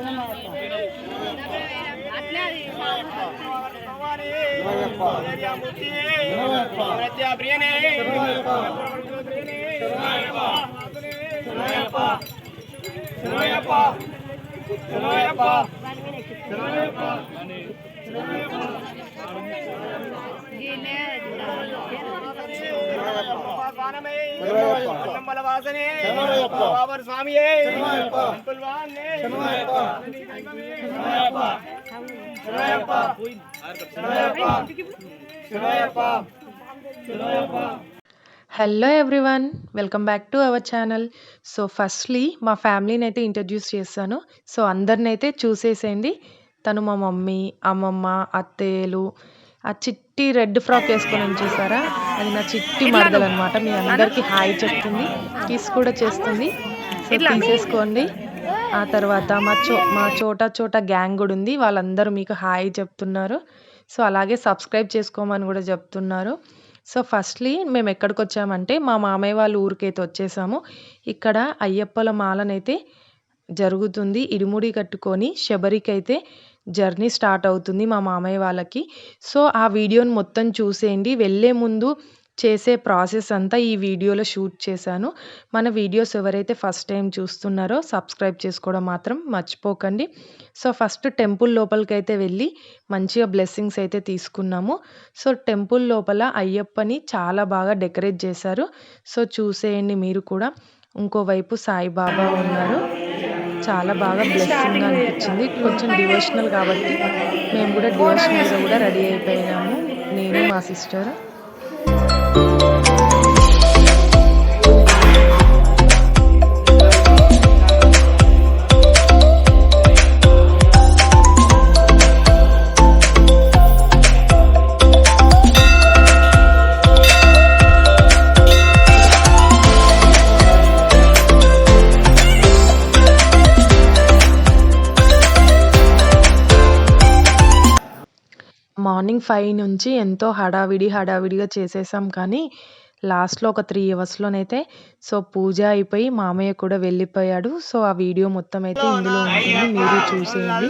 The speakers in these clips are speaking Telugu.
Hello everyone, welcome back to our channel. So firstly మా ఫ్యామిలీని అయితే ఇంట్రడ్యూస్ చేస్తాను. సో అందరిని అయితే చూసేసేయండి. తను మా మమ్మీ, అమ్మమ్మ, అత్తయ్యలు. ఆ చిట్టి రెడ్ ఫ్రాక్ వేసుకొని చూసారా, అది నా చిట్టి మరదలు అనమాట. మీ అందరికీ హాయ్ చెప్తుంది, కిస్ కూడా చేస్తుంది. సో తీసేసుకోండి. ఆ తర్వాత మా చోటా గ్యాంగ్ కూడా ఉంది, వాళ్ళందరూ మీకు హాయ్ చెప్తున్నారు. సో అలాగే సబ్స్క్రైబ్ చేసుకోమని కూడా చెప్తున్నారు. సో ఫస్ట్లీ మేము ఎక్కడికి వచ్చామంటే మా మామయ్య వాళ్ళ ఊరికైతే వచ్చేసాము. ఇక్కడ అయ్యప్పల మాలనైతే జరుగుతుంది. ఇరుముడి కట్టుకొని శబరికి అయితే జర్నీ స్టార్ట్ అవుతుంది మా మామయ్య వాళ్ళకి. సో ఆ వీడియోని మొత్తం చూసేయండి. వెళ్ళే ముందు చేసే ప్రాసెస్ అంతా ఈ వీడియోలో షూట్ చేశాను. మన వీడియోస్ ఎవరైతే ఫస్ట్ టైం చూస్తున్నారో సబ్స్క్రైబ్ చేసుకోవడం మాత్రం మర్చిపోకండి. సో ఫస్ట్ టెంపుల్ లోపలికి అయితే వెళ్ళి మంచిగా బ్లెస్సింగ్స్ అయితే తీసుకున్నాము. సో టెంపుల్ లోపల అయ్యప్పని చాలా బాగా డెకరేట్ చేశారు. సో చూసేయండి మీరు కూడా. ఇంకోవైపు సాయిబాబా ఉన్నారు. చాలా బాగా బ్లెస్సింగ్గా అనిపించింది. కొంచెం డివోషనల్ కాబట్టి మేము కూడా డివోషనల్గా కూడా రెడీ అయిపోయినాము, నేను మా సిస్టర్. మార్నింగ్ 5 నుంచి ఎంతో హడావిడిగా చేసేసాం. కానీ లాస్ట్లో ఒక 3 అవర్స్లోనైతే సో పూజ అయిపోయి మామయ్య కూడా వెళ్ళిపోయాడు. సో ఆ వీడియో మొత్తం అయితే ఇందులో ఉంటుంది, మీరు చూసేయండి.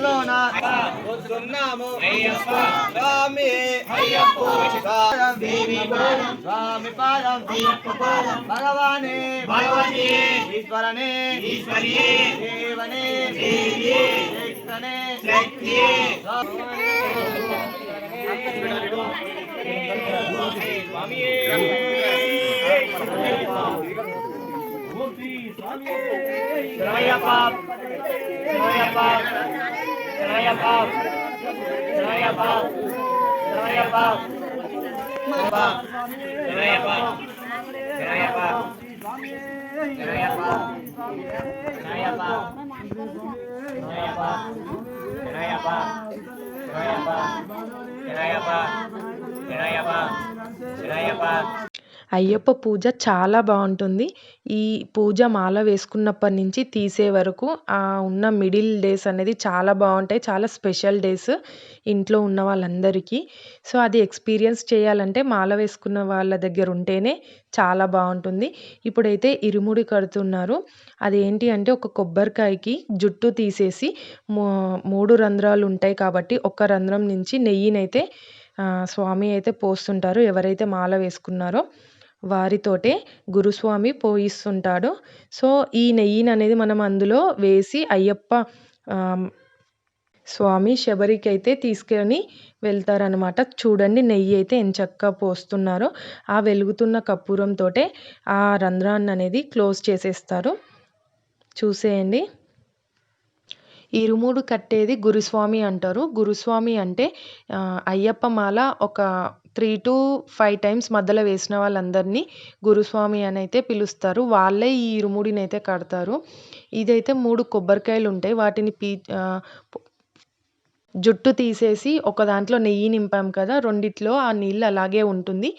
అయ్యప్ప పూజ చాలా బాగుంటుంది. ఈ పూజ మాల వేసుకున్నప్పటి నుంచి తీసే వరకు ఉన్న మిడిల్ డేస్ అనేది చాలా బాగుంటాయి. చాలా స్పెషల్ డేస్ ఇంట్లో ఉన్న వాళ్ళందరికీ. సో అది ఎక్స్పీరియన్స్ చేయాలంటే మాల వేసుకున్న వాళ్ళ దగ్గర ఉంటేనే చాలా బాగుంటుంది. ఇప్పుడైతే ఇరుముడి కడుతున్నారు. అదేంటి అంటే ఒక కొబ్బరికాయకి జుట్టు తీసేసి 3 రంధ్రాలు ఉంటాయి కాబట్టి ఒక రంధ్రం నుంచి నెయ్యినైతే స్వామి అయితే పోస్తుంటారు. ఎవరైతే మాల వేసుకున్నారో వారితోటే గురుస్వామి పోయిస్తుంటాడు. సో ఈ నెయ్యిని అనేది మనం అందులో వేసి అయ్యప్ప స్వామి శబరికి అయితే తీసుకొని వెళ్తారనమాట. చూడండి నెయ్యి అయితే ఎంచక్కా పోస్తున్నారో. ఆ వెలుగుతున్న కర్పూరంతో ఆ రంధ్రాన్ని అనేది క్లోజ్ చేసేస్తారు. చూసేయండి. ఇరుముడు కట్టేది గురుస్వామి అంటారు. గురుస్వామి అంటే అయ్యప్ప మాల ఒక 3 to 5 టైమ్స్ మధ్యలో వేసిన వాళ్ళందరినీ గురుస్వామి అని అయితే పిలుస్తారు. వాళ్ళే ఈ ఇరుముడిని అయితే కడతారు. ఇదైతే 3 కొబ్బరికాయలు ఉంటాయి. వాటిని జుట్టు తీసేసి ఒక దాంట్లో నెయ్యి నింపాం కదా, రెండిట్లో ఆ నీళ్ళు అలాగే ఉంటుంది.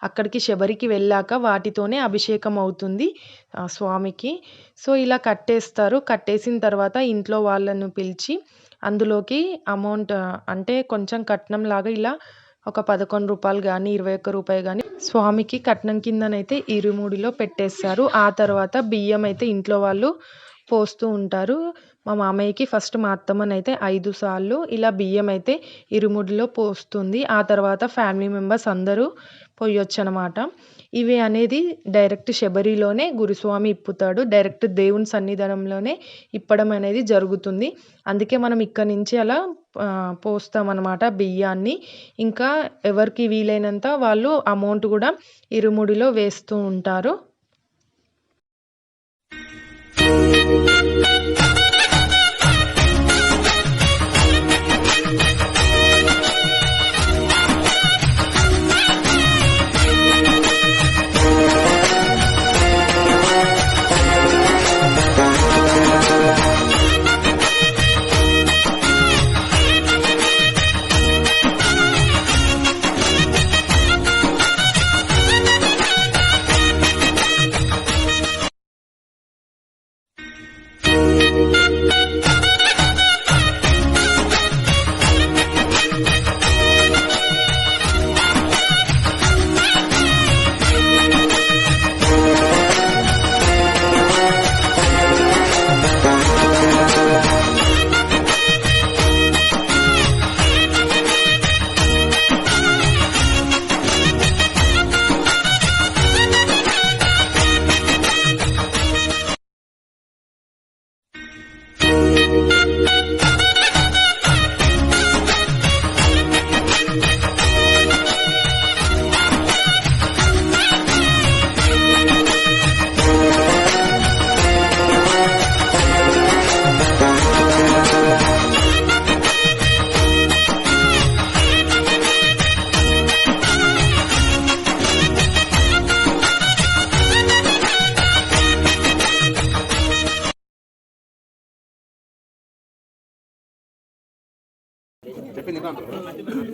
అక్కడికి శబరికి వెళ్ళాక వాటితోనే అభిషేకం అవుతుంది స్వామికి. సో ఇలా కట్టేస్తారు. కట్టేసిన తర్వాత ఇంట్లో వాళ్ళను పిలిచి అందులోకి అమౌంట్ అంటే కొంచెం కట్నం లాగా ఇలా ఒక 11 రూపాయలు కానీ 21 రూపాయి కానీ స్వామికి కట్నం కిందనైతే ఇరుముడిలో పెట్టేస్తారు. ఆ తర్వాత బియ్యం అయితే ఇంట్లో వాళ్ళు పోస్తూ ఉంటారు. మా మామయ్యకి ఫస్ట్ మా అత్తమ్మనైతే 5 సార్లు ఇలా బియ్యం అయితే ఇరుముడిలో పోస్తుంది. ఆ తర్వాత ఫ్యామిలీ మెంబర్స్ అందరూ పొయ్యొచ్చనమాట. ఇవి అనేది డైరెక్ట్ శబరిలోనే గురుస్వామి ఇప్పుతాడు. డైరెక్ట్ దేవుని సన్నిధానంలోనే ఇప్పడం అనేది జరుగుతుంది. అందుకే మనం ఇక్కడి నుంచి అలా పోస్తామనమాట బియ్యాన్ని. ఇంకా ఎవరికి వీలైనంత వాళ్ళు అమౌంట్ కూడా ఇరుముడిలో వేస్తూ ఉంటారు.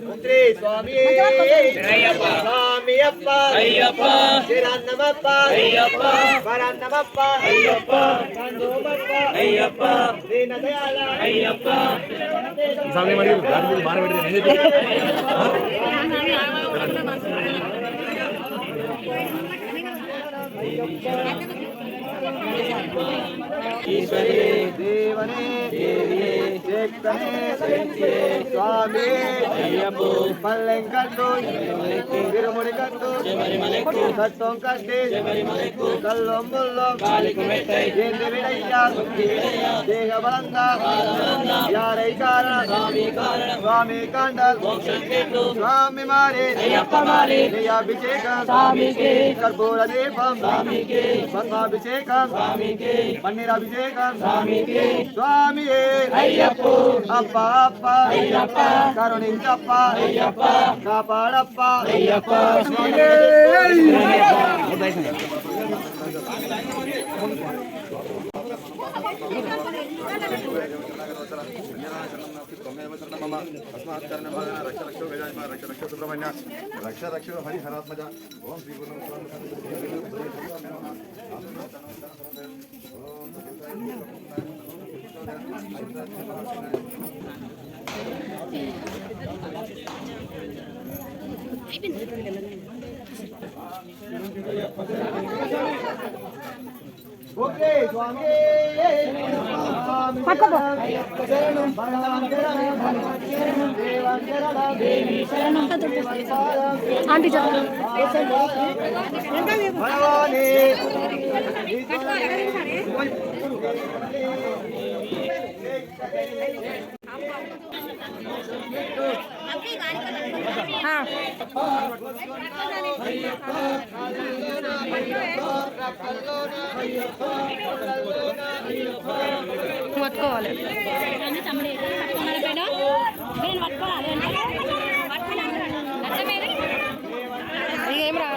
మంత్రి స్వామి స్వామియప్ప అయ్యప్ప శరణమప్ప అయ్యప్ప వరన్నమప్ప అయ్యప్ప నందోమప్ప అయ్యప్ప దీనదయాళ అయ్యప్ప స్వామి మరి గాడి బార పెడితే ఈశ్వరే దేవనే దేవియే జగతనే సత్యే స్వామి అయ్యప్ప పల్లెంకట్టు తిరుముడి కట్టు శబరిమలైకు కట్టం కట్టి శబరిమలైకు కల్లొంబుల్లో కాలికు మెట్టై ఏంది విడయ్యా దేహ బలంగా యారై కారణ స్వామి కాండల్ మోక్షం చెట్టు స్వామి మారి అయ్యప్ప మారి అభిషేకం స్వామికి కర్పూర దీపం స్వామికి పద్మాభిషేకం స్వామికి పన్నీరాభిషేకం స్వామికి స్వామి అయ్యప్ప అప్ప అప్ప అయ్యప్ప కరుణించప్ప అయ్యప్ప కాపాడప్ప అయ్యప్ప రక్ష రక్ష హరిహరాత్మజ ఓం శ్రీ ఓకే స్వామి పక్కపో శరణం భగవాన్ శరణం భగవాన్ దేవాన్ శరణం దేవి శరణం ఆంటీ భగవానే పట్టుకోవాలి ఏం రా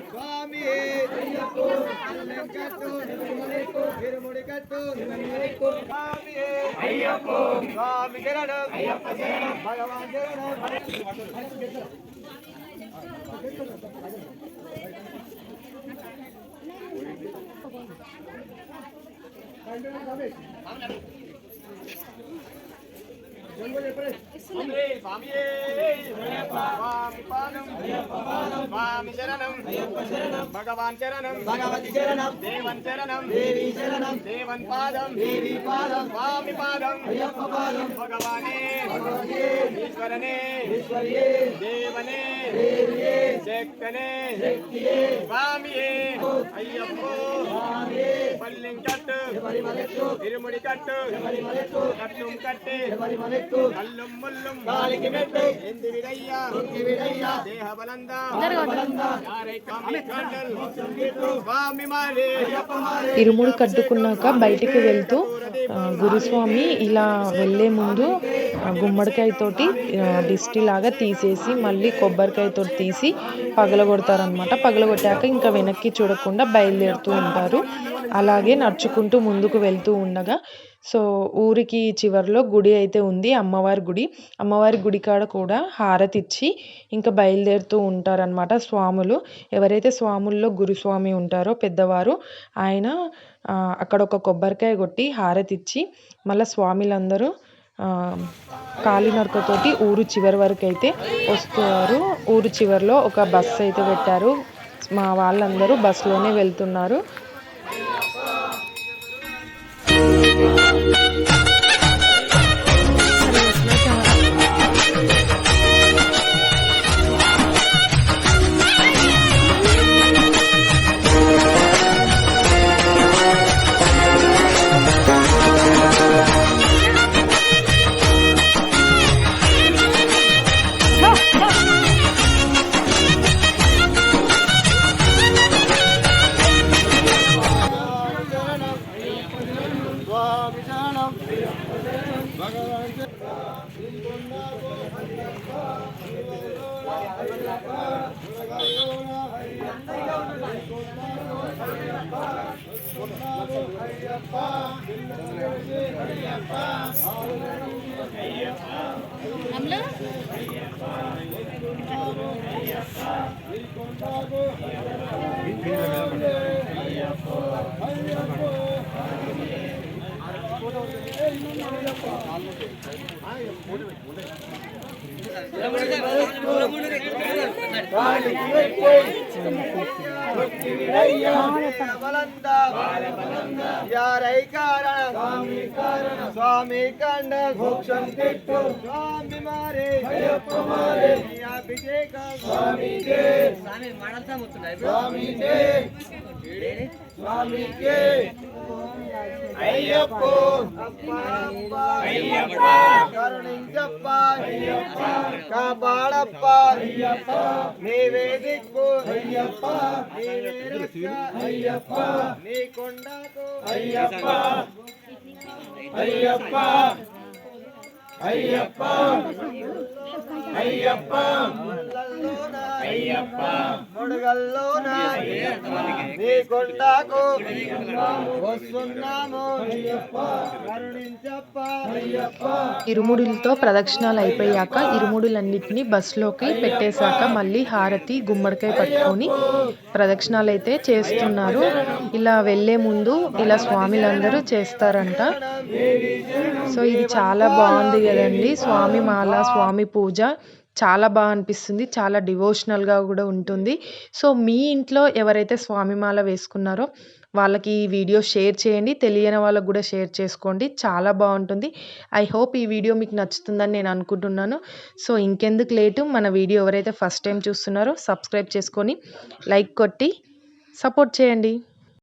స్వామి తిరుముడి కట్టు స్వామి అయ్యప్ప స్వామి శరణం అయ్యప్ప శరణం భగవాన్ శరణం స్వామియే స్వామి పాదం స్వామి శరణం భగవాన్ శరణం భగవతి శరణం దేవన్ శరణం దేవి శరణం దేవన్ పాదం దేవి పాదం స్వామి పాదం అయ్యప్ప పాదం భగవానే ఈశ్వరనే ఈశ్వరియే దేవనే దేవియే శక్తనే శక్తియే స్వామియే అయ్యప్పో స్వామియే పల్లింకట్టు శబరిమలెట్టు ఇరుముడి కట్టు శబరిమలెట్టు కట్టుం కట్టి శబరిమలెట్టు కల్లుం ముల్లుం కాలికి మెట్టు ఎందివిడయ్యా ఎందివిడయ్యా దేహ బలందా యారై కామి కండల్ స్వామి మారే అయ్యప్ప మారే. ఇరుముడు కట్టుకున్నాక బయటికి వెళ్తూ గురుస్వామి ఇలా వెళ్ళే ముందు గుమ్మడికాయతోటి దిష్టి లాగా తీసేసి మళ్ళీ కొబ్బరికాయతో తీసి పగలగొడతారనమాట. పగలగొట్టాక ఇంకా వెనక్కి చూడకుండా బయలుదేరుతూ ఉంటారు. అలాగే నడుచుకుంటూ ముందుకు వెళ్తూ ఉండగా సో ఊరికి చివరిలో గుడి అయితే ఉంది, అమ్మవారి గుడి. అమ్మవారి గుడి కాడ కూడా హారతి ఇచ్చి ఇంకా బయలుదేరుతూ ఉంటారనమాట స్వాములు. ఎవరైతే స్వాముల్లో గురుస్వామి ఉంటారో పెద్దవారు, ఆయన అక్కడ ఒక కొబ్బరికాయ కొట్టి హారతి ఇచ్చి మళ్ళీ స్వామిలందరూ కాలినడకతోటి ఊరు చివరి వరకు అయితే వస్తారు. ఊరు చివరిలో ఒక బస్సు అయితే పెట్టారు. మా వాళ్ళందరూ బస్సులోనే వెళ్తున్నారు. స్వామి శరణం భగవాన్ యారై కారణ స్వామి కండ మోక్షం తిట్టు స్వామి మారే అయ్యప్ప మారే అభిషేక స్వామికే స్వామి మాడతా ముత్తున్నాయి స్వామికే స్వామికే అయ్యప్ప అయ్యప్ప కరుణించప్ప అయ్యప్ప కాపాడప్ప అయ్యప్ప నీవే దిక్కు అయ్యప్ప నీవే రక్ష అయ్యప్ప నీ కొండకు అయ్యప్ప అయ్యప్ప అయ్యప్ప అయ్యప్ప అయ్యప్ప ముడుగల్లోన నీ కొండకు వస్తున్నాము అయ్యప్ప కరుణించప్ప అయ్యప్ప. ఇరుముడులతో ప్రదక్షిణాలు అయిపోయాక ఇరుముడులన్నిటిని బస్సులోకి పెట్టేశాక మళ్ళీ హారతి గుమ్మడికాయ పట్టుకొని ప్రదక్షిణాలు అయితే చేస్తున్నారు. ఇలా వెళ్ళే ముందు ఇలా స్వామిలందరూ చేస్తారంట. సో ఇది చాలా బాగుంది కదండి. స్వామి మాల, స్వామి పూజ చాలా బాగా అనిపిస్తుంది. చాలా డివోషనల్గా కూడా ఉంటుంది. సో మీ ఇంట్లో ఎవరైతే స్వామిమాల వేసుకున్నారో వాళ్ళకి ఈ వీడియో షేర్ చేయండి. తెలియని వాళ్ళకు కూడా షేర్ చేసుకోండి. చాలా బాగుంటుంది. ఐ హోప్ ఈ వీడియో మీకు నచ్చుతుందని నేను అనుకుంటున్నాను. సో ఇంకెందుకు లేటు, మన వీడియో ఎవరైతే ఫస్ట్ టైం చూస్తున్నారో సబ్స్క్రైబ్ చేసుకొని లైక్ కొట్టి సపోర్ట్ చేయండి.